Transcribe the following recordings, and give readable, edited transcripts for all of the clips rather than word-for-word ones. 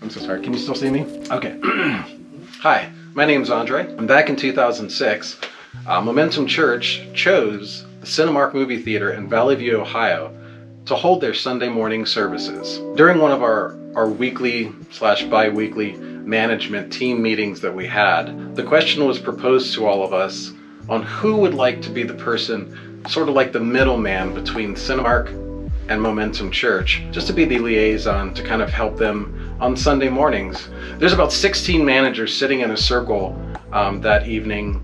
I'm so sorry. Can you still see me? Okay. Hi, my name's Andre. And back in 2006, Momentum Church chose the Cinemark Movie Theater in Valley View, Ohio, to hold their Sunday morning services. During one of our weekly/bi-weekly management team meetings that we had, the question was proposed to all of us on who would like to be the person, sort of like the middleman between Cinemark and Momentum Church, just to be the liaison to kind of help them on Sunday mornings. There's about 16 managers sitting in a circle that evening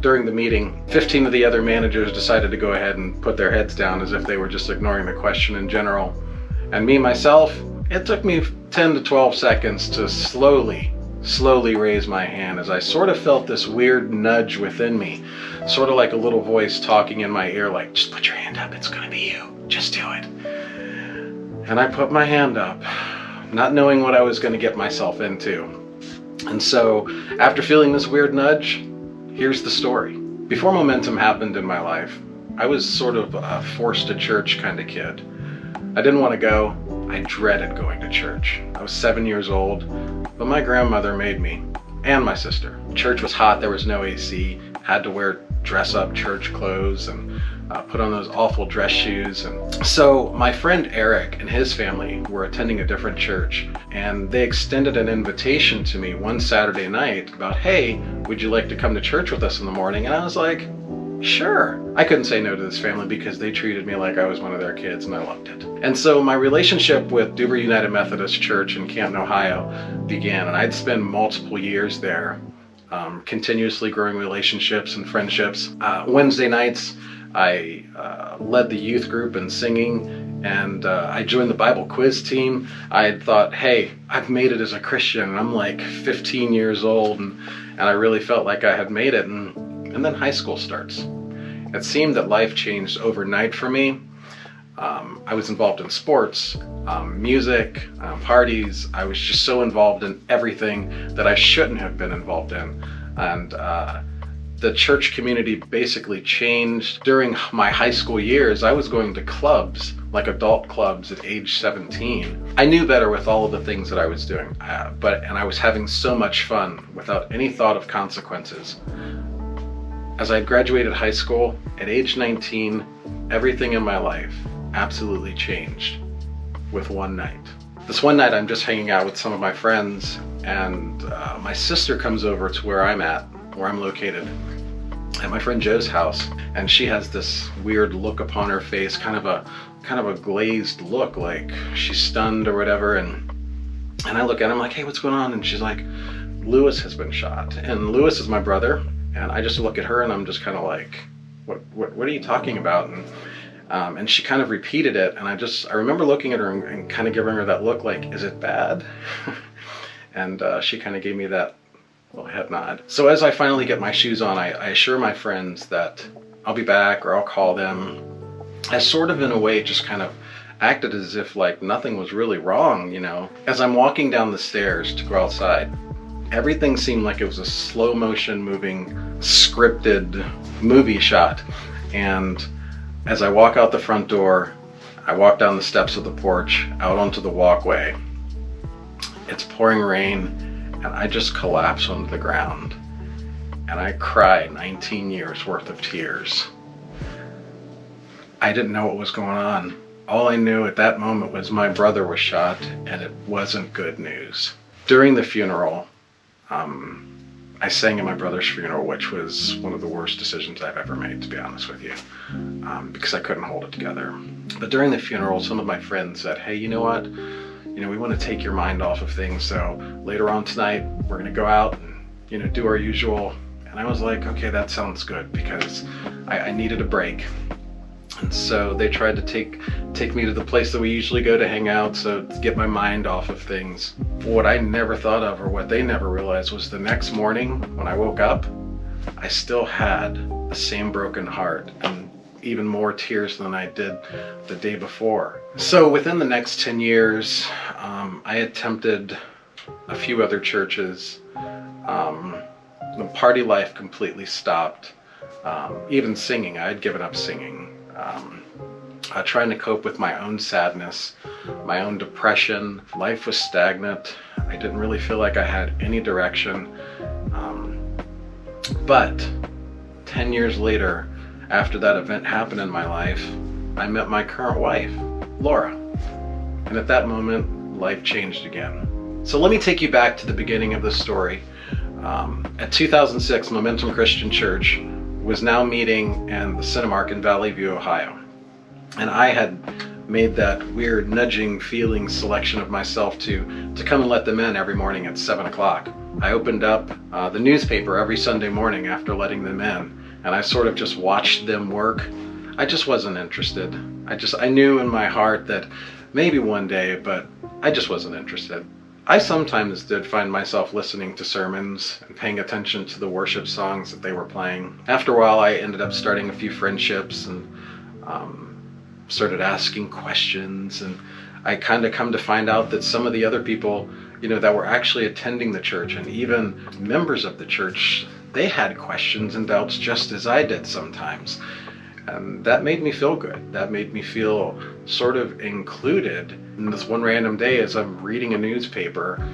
during the meeting. 15 of the other managers decided to go ahead and put their heads down as if they were just ignoring the question in general. And me, myself, it took me 10 to 12 seconds to slowly raise my hand as I sort of felt this weird nudge within me, sort of like a little voice talking in my ear like, just put your hand up, it's gonna be you, just do it. And I put my hand up, not knowing what I was gonna get myself into. And so, after feeling this weird nudge, here's the story. Before Momentum happened in my life, I was sort of a forced to church kind of kid. I didn't want to go. I dreaded going to church. I was 7 years old, but my grandmother made me, and my sister. Church was hot, there was no AC, had to wear dress-up church clothes and put on those awful dress shoes. And so my friend Eric and his family were attending a different church, and they extended an invitation to me one Saturday night about, hey, would you like to come to church with us in the morning? And I was like, sure. I couldn't say no to this family because they treated me like I was one of their kids, and I loved it. And so my relationship with Duber United Methodist Church in Canton, Ohio began, and I'd spend multiple years there, continuously growing relationships and friendships. Wednesday nights, I led the youth group in singing, and I joined the Bible quiz team. I had thought, hey, I've made it as a Christian, and I'm like 15 years old, and I really felt like I had made it. And then high school starts. It seemed that life changed overnight for me. I was involved in sports, music, parties. I was just so involved in everything that I shouldn't have been involved in. And the church community basically changed. During my high school years, I was going to clubs, like adult clubs at age 17. I knew better with all of the things that I was doing, and I was having so much fun without any thought of consequences. As I graduated high school, at age 19, everything in my life absolutely changed with one night. This one night I'm just hanging out with some of my friends, and my sister comes over to where I'm located, at my friend Joe's house, and she has this weird look upon her face, kind of a glazed look, like she's stunned or whatever, and I look at her, I'm like, hey, what's going on? And she's like, Lewis has been shot. And Lewis is my brother. And I just look at her and I'm just kind of like, what are you talking about? And she kind of repeated it, and I remember looking at her and kind of giving her that look like, is it bad? And she kind of gave me that little head nod. So as I finally get my shoes on, I assure my friends that I'll be back, or I'll call them. I sort of in a way just kind of acted as if like nothing was really wrong, you know. As I'm walking down the stairs to go outside, everything seemed like it was a slow motion moving, scripted movie shot. And as I walk out the front door, I walk down the steps of the porch, out onto the walkway. It's pouring rain, and I just collapse onto the ground. And I cry 19 years worth of tears. I didn't know what was going on. All I knew at that moment was my brother was shot, and it wasn't good news. During the funeral, I sang at my brother's funeral, which was one of the worst decisions I've ever made, to be honest with you, because I couldn't hold it together. But during the funeral, some of my friends said, hey, you know what? You know, we want to take your mind off of things, so later on tonight, we're going to go out and, you know, do our usual. And I was like, okay, that sounds good, because I needed a break. And so they tried to take me to the place that we usually go to hang out, so to get my mind off of things. What I never thought of, or what they never realized, was the next morning when I woke up, I still had the same broken heart and even more tears than I did the day before. So within the next 10 years, I attempted a few other churches. The party life completely stopped. Even singing, I had given up singing. trying to cope with my own sadness, my own depression. Life was stagnant. I didn't really feel like I had any direction. But 10 years later, after that event happened in my life, I met my current wife, Laura. And at that moment, life changed again. So let me take you back to the beginning of the story. At 2006, Momentum Christian Church was now meeting in the Cinemark in Valley View, Ohio. And I had made that weird nudging feeling selection of myself to come and let them in every morning at 7 o'clock. I opened up the newspaper every Sunday morning after letting them in, and I sort of just watched them work. I just wasn't interested. I knew in my heart that maybe one day, but I just wasn't interested. I sometimes did find myself listening to sermons and paying attention to the worship songs that they were playing. After a while, I ended up starting a few friendships and started asking questions, and I kind of come to find out that some of the other people, that were actually attending the church and even members of the church, they had questions and doubts just as I did sometimes. And that made me feel good. That made me feel sort of included. And this one random day, as I'm reading a newspaper,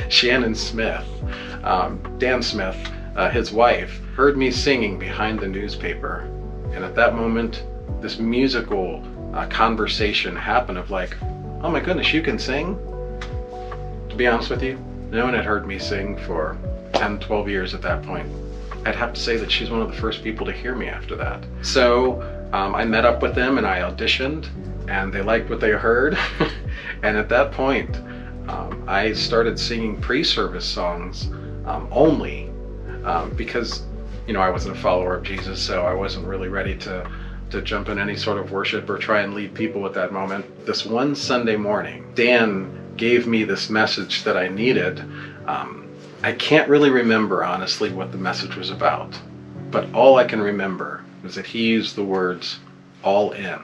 Shannon Smith, Dan Smith, his wife, heard me singing behind the newspaper. And at that moment, this musical conversation happened of like, oh my goodness, you can sing? To be honest with you, no one had heard me sing for 10, 12 years at that point. I'd have to say that she's one of the first people to hear me after that. So I met up with them and I auditioned, and they liked what they heard. And at that point, I started singing pre-service songs only because, I wasn't a follower of Jesus, so I wasn't really ready to jump in any sort of worship or try and lead people at that moment. This one Sunday morning, Dan gave me this message that I needed. I can't really remember, honestly, what the message was about, but all I can remember is that he used the words, all in.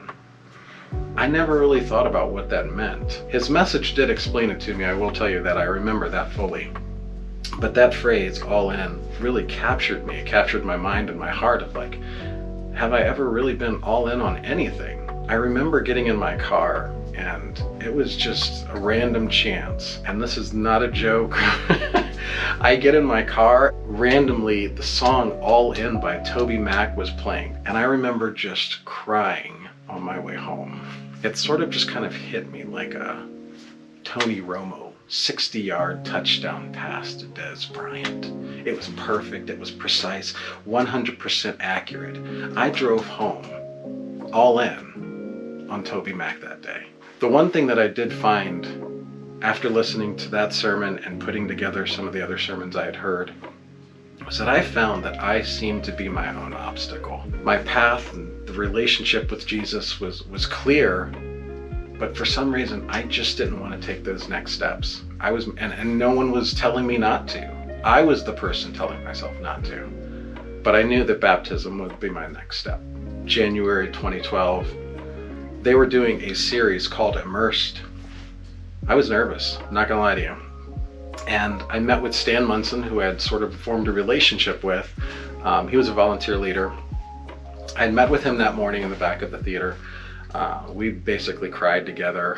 I never really thought about what that meant. His message did explain it to me, I will tell you that. I remember that fully. But that phrase, all in, really captured me. It captured my mind and my heart of like, have I ever really been all in on anything? I remember getting in my car, and it was just a random chance. And this is not a joke. I get in my car, randomly the song All In by Toby Mac was playing, and I remember just crying on my way home. It sort of just kind of hit me like a Tony Romo 60-yard touchdown pass to Dez Bryant. It was perfect, it was precise, 100% accurate. I drove home all in on Toby Mac that day. The one thing that I did find after listening to that sermon and putting together some of the other sermons I had heard was that I found that I seemed to be my own obstacle. My path and the relationship with Jesus was clear, but for some reason I just didn't want to take those next steps. And no one was telling me not to. I was the person telling myself not to. But I knew that baptism would be my next step. January 2012, they were doing a series called Immersed. I was nervous, not gonna lie to you. And I met with Stan Munson, who I had sort of formed a relationship with. He was a volunteer leader. I had met with him that morning in the back of the theater. We basically cried together.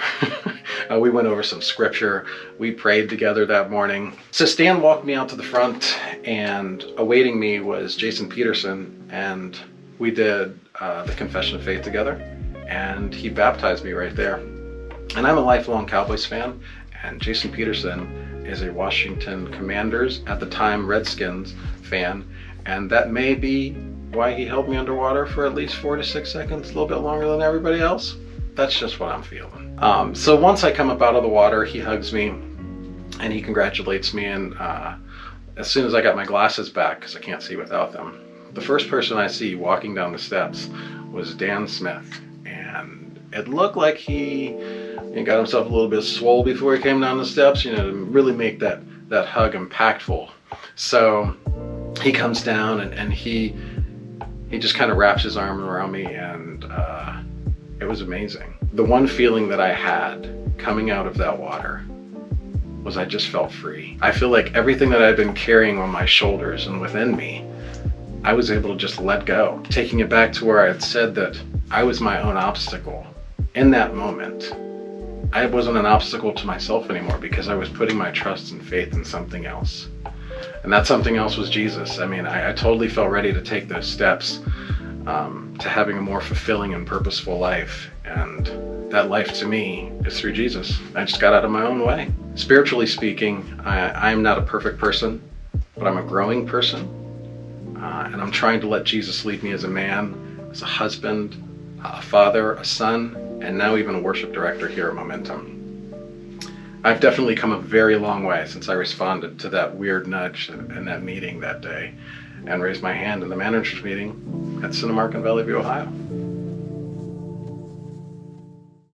We went over some scripture. We prayed together that morning. So Stan walked me out to the front, and awaiting me was Jason Peterson, and we did the Confession of Faith together, and he baptized me right there. And I'm a lifelong Cowboys fan, and Jason Peterson is a Washington Commanders, at the time Redskins, fan, and that may be why he held me underwater for at least 4 to 6 seconds, a little bit longer than everybody else. That's just what I'm feeling. So once I come up out of the water, he hugs me and he congratulates me, and as soon as I got my glasses back, because I can't see without them, the first person I see walking down the steps was Dan Smith, and it looked like he got himself a little bit swole before he came down the steps, to really make that hug impactful. So he comes down and he just kind of wraps his arm around me, and it was amazing. The one feeling that I had coming out of that water was I just felt free. I feel like everything that I've been carrying on my shoulders and within me I was able to just let go, taking it back to where I had said that I was my own obstacle. In that moment, I wasn't an obstacle to myself anymore because I was putting my trust and faith in something else. And that something else was Jesus. I mean, I totally felt ready to take those steps to having a more fulfilling and purposeful life. And that life to me is through Jesus. I just got out of my own way. Spiritually speaking, I'm not a perfect person, but I'm a growing person. And I'm trying to let Jesus lead me as a man, as a husband, a father, a son, and now even a worship director here at Momentum. I've definitely come a very long way since I responded to that weird nudge in that meeting that day and raised my hand in the managers meeting at Cinemark in Valley View, Ohio.